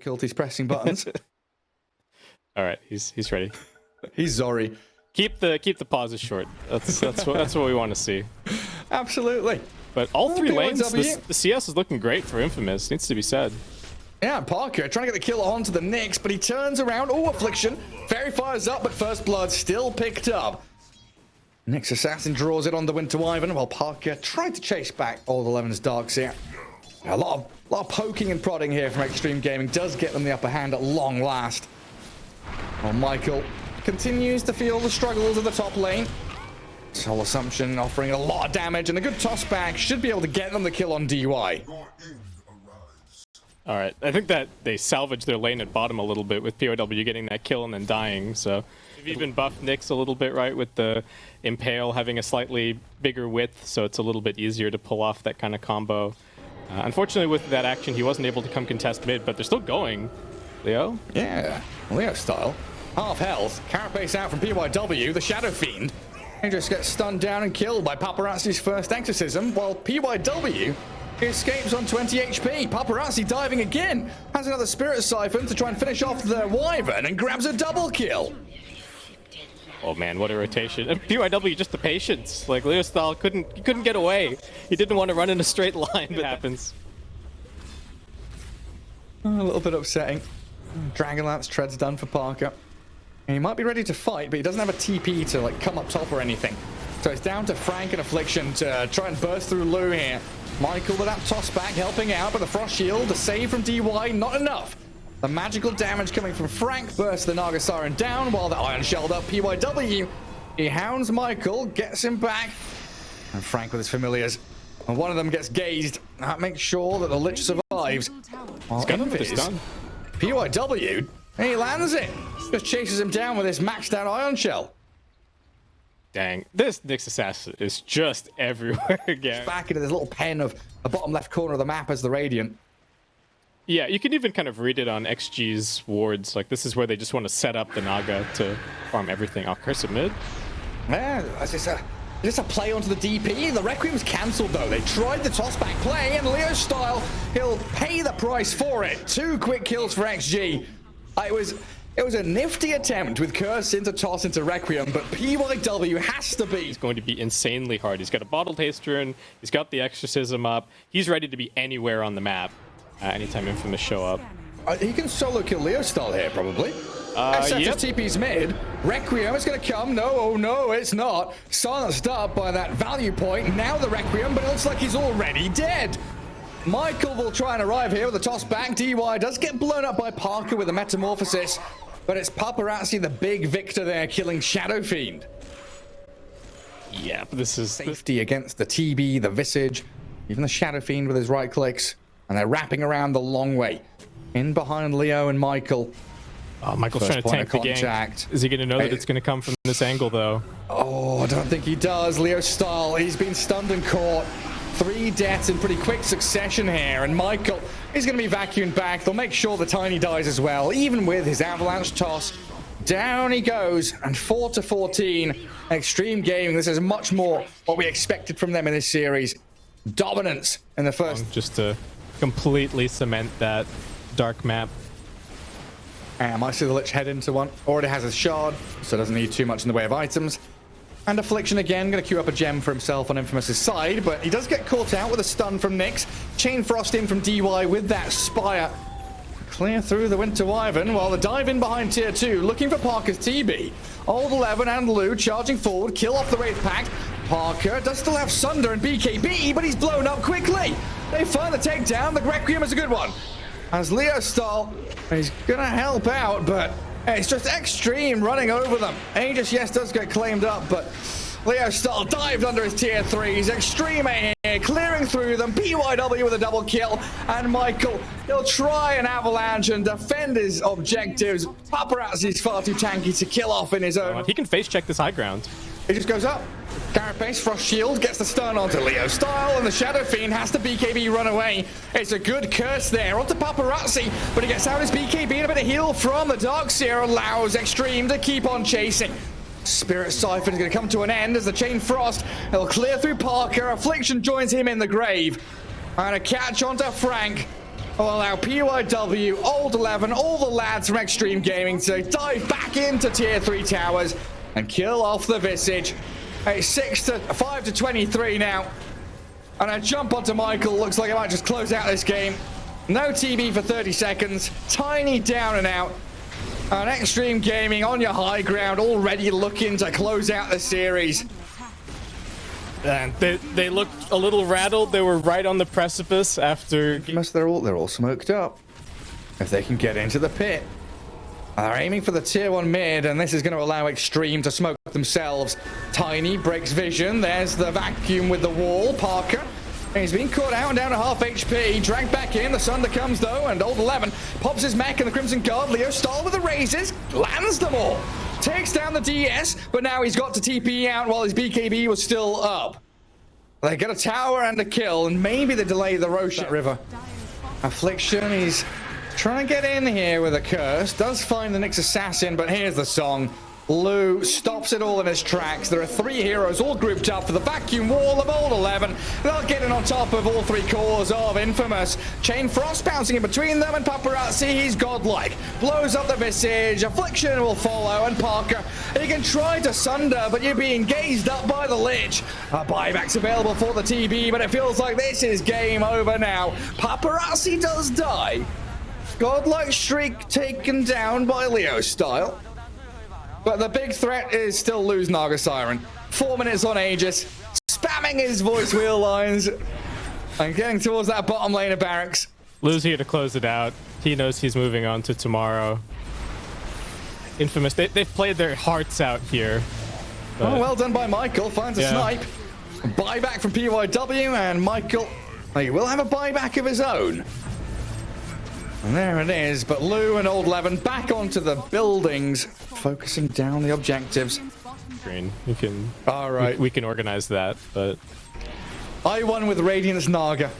difficulties pressing buttons. All right, he's ready. He's Zori. Keep the pauses short. That's what we want to see. Absolutely. But all three lanes, BYW. the CS is looking great for Infamous. Needs to be said. Yeah, Parker trying to get the kill onto the Nyx, but he turns around. Oh, Affliction. Fairy fires up, but First Blood still picked up. Nyx Assassin draws it on the Winter Wyvern, while Parker tried to chase back Old Eleven's Darkseer. A lot of poking and prodding here from Xtreme Gaming does get them the upper hand at long last. Well, Michael continues to feel the struggles of the top lane. Soul Assumption offering a lot of damage, and a good toss back should be able to get them the kill on DY. All right, I think that they salvaged their lane at bottom a little bit with POW getting that kill and then dying. So they've even buffed Nyx a little bit, right, with the Impale having a slightly bigger width, so it's a little bit easier to pull off that kind of combo. Unfortunately, with that action, he wasn't able to come contest mid, but they're still going. Leo? Yeah, Leo style. Half health, carapace out from PYW, the Shadow Fiend. He just gets stunned down and killed by Paparazzi's first exorcism, while PYW escapes on 20 HP. Paparazzi diving again, has another Spirit Siphon to try and finish off the Wyvern and grabs a double kill. Oh man, what a rotation. And PYW, just the patience. Like, Leo style couldn't get away. He didn't want to run in a straight line, but it happens. A little bit upsetting. Dragonlance treads done for Parker. And he might be ready to fight, but he doesn't have a TP to like come up top or anything. So it's down to Frank and Affliction to try and burst through Lou here. Michael with that toss back helping out, but the Frost Shield, the save from DY, not enough. The magical damage coming from Frank bursts the Naga Siren down, while the Iron Shelled up PYW. He hounds Michael, gets him back. And Frank with his familiars. And one of them gets gazed. That makes sure that the Lich survives. He's got him for the stun. PYW, and he lands it. Just chases him down with this maxed out Iron Shell. Dang, this Nyx Assassin is just everywhere again. Back into this little pen of the bottom left corner of the map as the Radiant. Yeah, you can even kind of read it on XG's wards. Like, this is where they just want to set up the Naga to farm everything. Oh, Curse of mid? Yeah, it's just a play onto the DP. The Requiem's cancelled, though. They tried the toss-back play, and Leo style, he'll pay the price for it. 2 quick kills for XG. It was a nifty attempt with Curse into toss into Requiem, but PYW has to be. He's going to be insanely hard. He's got a Bottled Haste, he's got the Exorcism up. He's ready to be anywhere on the map anytime Infamous show up. He can solo kill Leo style here, probably. Yep. TP's mid. Requiem is going to come. No, oh no, it's not. Silenced up by that value point. Now the Requiem, but it looks like he's already dead. Michael will try and arrive here with a toss back. DY does get blown up by Parker with a Metamorphosis, but it's Paparazzi, the big victor there, killing Shadow Fiend. Yeah, but this is safety against the TB, the Visage, even the Shadow Fiend with his right clicks, and they're wrapping around the long way. In behind Leo and Michael. Oh, Michael's trying to tank the gank. Is he going to know that it's going to come from this angle, though? Oh, I don't think he does. Leo style, he's been stunned and caught. 3 deaths in pretty quick succession here, and Michael is going to be vacuumed back. They'll make sure the Tiny dies as well, even with his avalanche toss. Down he goes, and 4-14. Xtreme Gaming, this is much more what we expected from them in this series. Dominance in the first. Just to completely cement that dark map. And I might see the Lich head into one. Already has his shard, so doesn't need too much in the way of items. And Affliction again, going to queue up a gem for himself on Infamous's side, but he does get caught out with a stun from Nyx. Chain Frost in from DY with that Spire. Clear through the Winter Wyvern, while the dive in behind tier 2, looking for Parker's TB. Old 11 and Lou charging forward, kill off the Wraith Pact. Parker does still have Sunder and BKB, but he's blown up quickly. They find the takedown, the Requiem is a good one. As Leo style, he's going to help out, but it's just Xtreme running over them. Aegis, yes, does get claimed up, but Leo style dived under his tier 3s. Xtreme here, clearing through them. PYW with a double kill, and Michael, he'll try an avalanche and defend his objectives. Paparazzi's far too tanky to kill off in his own. He can face check this high ground. He just goes up. Carapace, Frost Shield, gets the stun onto Leo style, and the Shadow Fiend has to BKB run away. It's a good curse there onto Paparazzi, but he gets out his BKB, and a bit of heal from the Darkseer allows Xtreme to keep on chasing. Spirit Siphon is going to come to an end as the Chain Frost, he'll clear through Parker. Affliction joins him in the grave. And a catch onto Frank. will allow PYW, Old 11, all the lads from Xtreme Gaming to dive back into tier 3 towers and kill off the Visage. It's 5 to 23 now. And a jump onto Michael. Looks like it might just close out this game. No TB for 30 seconds. Tiny down and out. And Xtreme Gaming on your high ground, already looking to close out the series. And they looked a little rattled. They were right on the precipice after... They're all smoked up. If they can get into the pit. They're aiming for the tier 1 mid, and this is going to allow Xtreme to smoke themselves. Tiny breaks vision. There's the vacuum with the wall. Parker. He's been caught out and down to half HP. Dragged back in. The Sunder comes, though, and Old 11 pops his mech in the Crimson Guard. Leo Stahl with the raises. Lands them all. Takes down the DS, but now he's got to TP out while his BKB was still up. They get a tower and a kill, and maybe they delay the Roshan River. Affliction, he's trying to get in here with a curse. Does find the Nyx assassin, but here's the song. Lou stops it all in his tracks. There are 3 heroes all grouped up for the vacuum wall of Old 11. They'll get in on top of all 3 cores of Infamous. Chain Frost bouncing in between them, and Paparazzi, he's godlike. Blows up the Visage. Affliction will follow, and Parker, he can try to sunder, but you're being gazed up by the Lich. A buyback's available for the TB, but it feels like this is game over now. Paparazzi does die. Godlike Shriek taken down by Leo Style. But the big threat is still Lou's Naga Siren. 4 minutes on Aegis, spamming his voice wheel lines and getting towards that bottom lane of barracks. Lou's here to close it out. He knows he's moving on to tomorrow. Infamous, they've played their hearts out here. Oh, well done by Michael. Finds a snipe. Buyback from PYW, and Michael, he will have a buyback of his own. And there it is, but Lou and Old 11 back onto the buildings, focusing down the objectives. Green, we can... All right. We can organize that, but... I won with Radiant's Naga.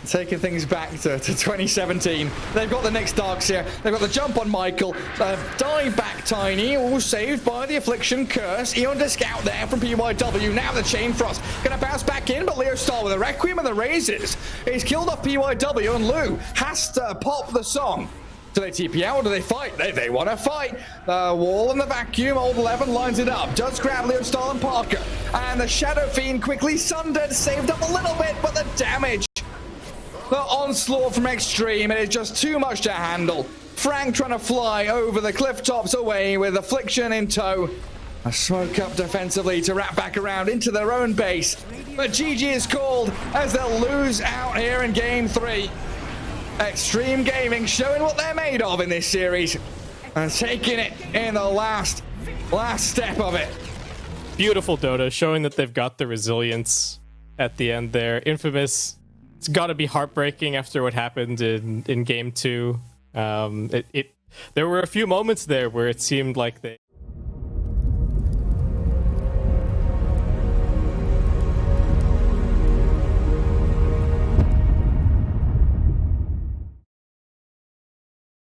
Taking things back to 2017. They've got the next Darks here. They've got the jump on Michael. Dive back Tiny, all saved by the Affliction Curse. Eon Disc out there from PYW. Now the Chain Frost. Gonna bounce back in, but Leo Star with a Requiem and the raises. He's killed off PYW, and Lou has to pop the song. Do they TP out or do they fight? They want to fight. The wall and the vacuum. Old 11 lines it up. Does grab Leo Star and Parker. And the Shadow Fiend quickly sundered. Saved up a little bit, but the damage. The onslaught from Xtreme, it is just too much to handle. Frank trying to fly over the cliff tops away with Affliction in tow. A smoke up defensively to wrap back around into their own base. But GG is called as they'll lose out here in game 3. Xtreme Gaming showing what they're made of in this series and taking it in the last step of it. Beautiful Dota, showing that they've got the resilience at the end there. Infamous, it's got to be heartbreaking after what happened in game 2. There were a few moments there where it seemed like they